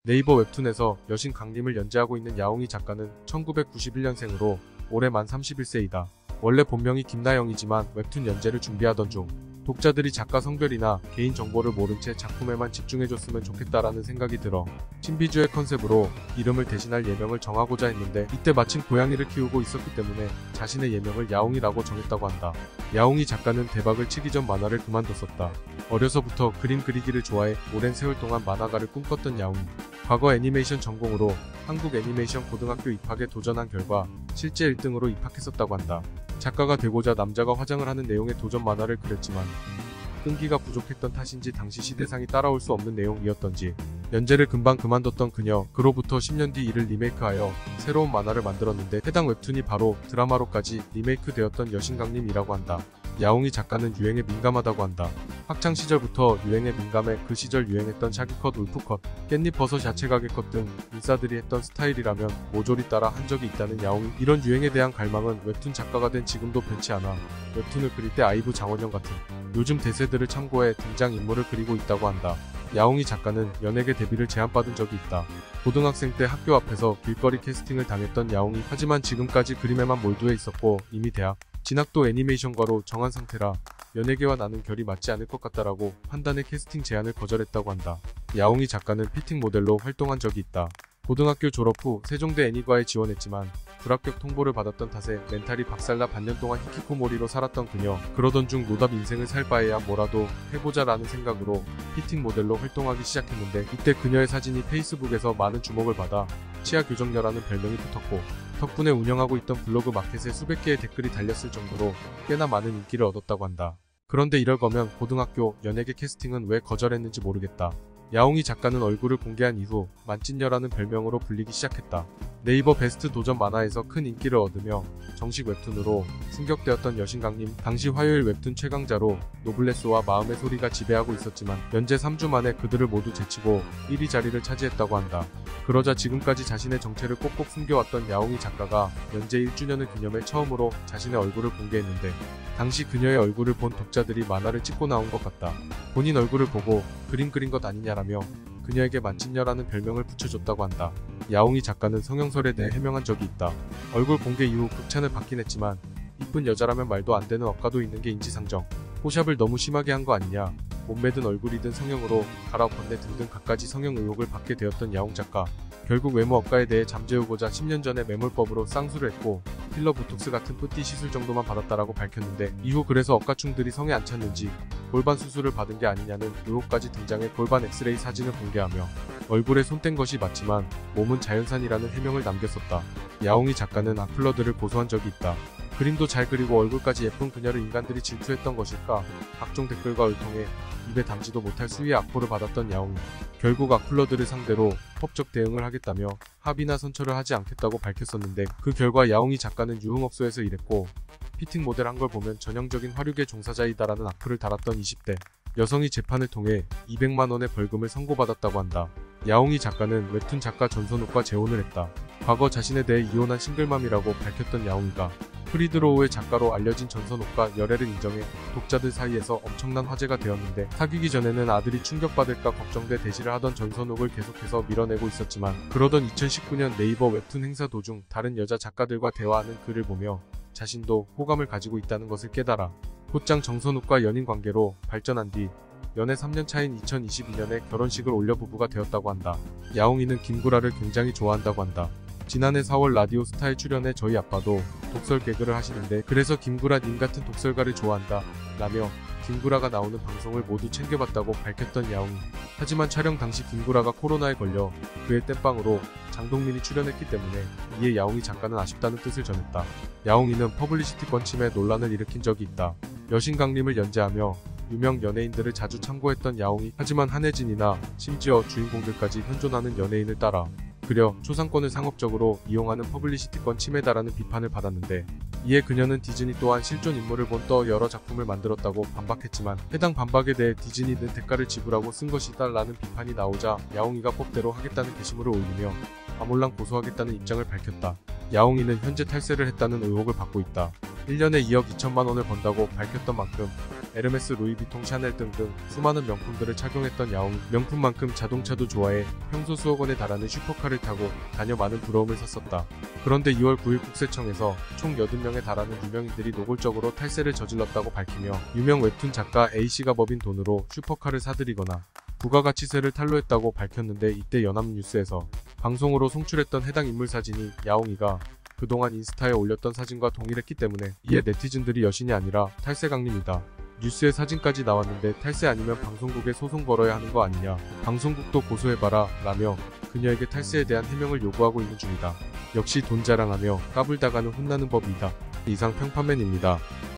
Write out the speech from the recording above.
네이버 웹툰에서 여신 강림을 연재하고 있는 야옹이 작가는 1991년생으로 올해 만 31세이다. 원래 본명이 김나영이지만 웹툰 연재를 준비하던 중 독자들이 작가 성별이나 개인 정보를 모른 채 작품에만 집중해줬으면 좋겠다라는 생각이 들어 신비주의 컨셉으로 이름을 대신할 예명을 정하고자 했는데 이때 마침 고양이를 키우고 있었기 때문에 자신의 예명을 야옹이라고 정했다고 한다. 야옹이 작가는 대박을 치기 전 만화를 그만뒀었다. 어려서부터 그림 그리기를 좋아해 오랜 세월 동안 만화가를 꿈꿨던 야옹이. 과거 애니메이션 전공으로 한국 애니메이션 고등학교 입학에 도전한 결과 실제 1등으로 입학했었다고 한다. 작가가 되고자 남자가 화장을 하는 내용의 도전 만화를 그렸지만 끈기가 부족했던 탓인지 당시 시대상이 따라올 수 없는 내용이었던지 연재를 금방 그만뒀던 그녀. 그로부터 10년 뒤 이를 리메이크하여 새로운 만화를 만들었는데 해당 웹툰이 바로 드라마로까지 리메이크되었던 여신강림이라고 한다. 야옹이 작가는 유행에 민감하다고 한다. 학창시절부터 유행에 민감해 그 시절 유행했던 샤기컷, 울프컷, 깻잎버섯, 야채가게컷 등 인싸들이 했던 스타일이라면 모조리 따라 한 적이 있다는 야옹이. 이런 유행에 대한 갈망은 웹툰 작가가 된 지금도 변치 않아 웹툰을 그릴 때 아이브 장원영 같은 요즘 대세들을 참고해 등장인물을 그리고 있다고 한다. 야옹이 작가는 연예계 데뷔를 제안받은 적이 있다. 고등학생 때 학교 앞에서 길거리 캐스팅을 당했던 야옹이. 하지만 지금까지 그림에만 몰두해 있었고 이미 대학 진학도 애니메이션과로 정한 상태라 연예계와 나는 결이 맞지 않을 것 같다라고 판단해 캐스팅 제안을 거절했다고 한다. 야옹이 작가는 피팅 모델로 활동한 적이 있다. 고등학교 졸업 후 세종대 애니과에 지원했지만 불합격 통보를 받았던 탓에 멘탈이 박살나 반년 동안 히키코모리로 살았던 그녀. 그러던 중 노답 인생을 살 바에야 뭐라도 해보자 라는 생각으로 피팅 모델로 활동하기 시작했는데 이때 그녀의 사진이 페이스북에서 많은 주목을 받아 치아 교정녀라는 별명이 붙었고 덕분에 운영하고 있던 블로그 마켓에 수백 개의 댓글이 달렸을 정도로 꽤나 많은 인기를 얻었다고 한다. 그런데 이럴 거면 고등학교 연예계 캐스팅은 왜 거절했는지 모르겠다. 야옹이 작가는 얼굴을 공개한 이후 만찢녀라는 별명으로 불리기 시작했다. 네이버 베스트 도전 만화에서 큰 인기를 얻으며 정식 웹툰으로 승격되었던 여신강림. 당시 화요일 웹툰 최강자로 노블레스와 마음의 소리가 지배하고 있었지만 연재 3주 만에 그들을 모두 제치고 1위 자리를 차지했다고 한다. 그러자 지금까지 자신의 정체를 꼭꼭 숨겨왔던 야옹이 작가가 연재 1주년을 기념해 처음으로 자신의 얼굴을 공개했는데 당시 그녀의 얼굴을 본 독자들이 만화를 찍고 나온 것 같다. 본인 얼굴을 보고 그림 그린 것 아니냐라며 그녀에게 만찢녀라는 별명을 붙여줬다고 한다. 야옹이 작가는 성형설에 대해 해명한 적이 있다. 얼굴 공개 이후 극찬을 받긴 했지만 이쁜 여자라면 말도 안 되는 억가도 있는 게 인지상정. 포샵을 너무 심하게 한 거 아니냐, 몸매든 얼굴이든 성형으로 갈아엎었네 등등 갖가지 성형 의혹을 받게 되었던 야옹 작가. 결국 외모 억가에 대해 잠재우고자 10년 전에 매몰법으로 쌍수를 했고 필러, 보톡스 같은 뿌띠 시술 정도만 받았다라고 밝혔는데 이후 그래서 억가충들이 성에 안 찼는지 골반 수술을 받은 게 아니냐는 의혹까지 등장해 골반 엑스레이 사진을 공개하며 얼굴에 손 뗀 것이 맞지만 몸은 자연산이라는 해명을 남겼었다. 야옹이 작가는 악플러들을 고소한 적이 있다. 그림도 잘 그리고 얼굴까지 예쁜 그녀를 인간들이 질투했던 것일까? 각종 댓글과 을통해 입에 담지도 못할 수위의 악보를 받았던 야옹이. 결국 악플러들을 상대로 법적 대응을 하겠다며 합의나 선처를 하지 않겠다고 밝혔었는데 그 결과 야옹이 작가는 유흥업소에서 일했고 피팅 모델 한 걸 보면 전형적인 화류계 종사자이다라는 악플을 달았던 20대 여성이 재판을 통해 200만 원의 벌금을 선고받았다고 한다. 야옹이 작가는 웹툰 작가 전선욱과 재혼을 했다. 과거 자신에 대해 이혼한 싱글맘이라고 밝혔던 야옹이가 프리드로우의 작가로 알려진 전선욱과 열애를 인정해 독자들 사이에서 엄청난 화제가 되었는데 사귀기 전에는 아들이 충격받을까 걱정돼 대시를 하던 전선욱을 계속해서 밀어내고 있었지만 그러던 2019년 네이버 웹툰 행사 도중 다른 여자 작가들과 대화하는 글을 보며 자신도 호감을 가지고 있다는 것을 깨달아 곧장 정선욱과 연인 관계로 발전한 뒤 연애 3년 차인 2022년에 결혼식을 올려 부부가 되었다고 한다. 야옹이는 김구라를 굉장히 좋아한다고 한다. 지난해 4월 라디오 스타에 출연해 저희 아빠도 독설 개그를 하시는데 그래서 김구라 님 같은 독설가를 좋아한다 라며 김구라가 나오는 방송을 모두 챙겨봤다고 밝혔던 야옹이. 하지만 촬영 당시 김구라가 코로나에 걸려 그의 땜빵으로 장동민이 출연했기 때문에 이에 야옹이 작가는 아쉽다는 뜻을 전했다. 야옹이는 퍼블리시티권 침해 논란을 일으킨 적이 있다. 여신강림을 연재하며 유명 연예인들을 자주 참고했던 야옹이. 하지만 한혜진이나 심지어 주인공들까지 현존하는 연예인을 따라 그려 초상권을 상업적으로 이용하는 퍼블리시티권 침해다라는 비판을 받았는데 이에 그녀는 디즈니 또한 실존 인물을 본 또 여러 작품을 만들었다고 반박했지만 해당 반박에 대해 디즈니는 대가를 지불하고 쓴 것이다 라는 비판이 나오자 야옹이가 법대로 하겠다는 게시물을 올리며 아몰랑 고소하겠다는 입장을 밝혔다. 야옹이는 현재 탈세를 했다는 의혹을 받고 있다. 1년에 2억 2천만 원을 번다고 밝혔던 만큼 에르메스, 루이비통, 샤넬 등등 수많은 명품들을 착용했던 야옹이 명품만큼 자동차도 좋아해 평소 수억 원에 달하는 슈퍼카를 타고 다녀 많은 부러움을 샀었다. 그런데 2월 9일 국세청에서 총 80명에 달하는 유명인들이 노골적으로 탈세를 저질렀다고 밝히며 유명 웹툰 작가 A씨가 법인 돈으로 슈퍼카를 사들이거나 부가가치세를 탈루했다고 밝혔는데, 이때 연합뉴스에서 방송으로 송출했던 해당 인물 사진이 야옹이가 그동안 인스타에 올렸던 사진과 동일했기 때문에 이에 네티즌들이 여신이 아니라 탈세 강림이다, 뉴스에 사진까지 나왔는데 탈세 아니면 방송국에 소송 걸어야 하는 거 아니냐, 방송국도 고소해봐라 라며 그녀에게 탈세에 대한 해명을 요구하고 있는 중이다. 역시 돈 자랑하며 까불다가는 혼나는 법이다. 이상 평판맨입니다.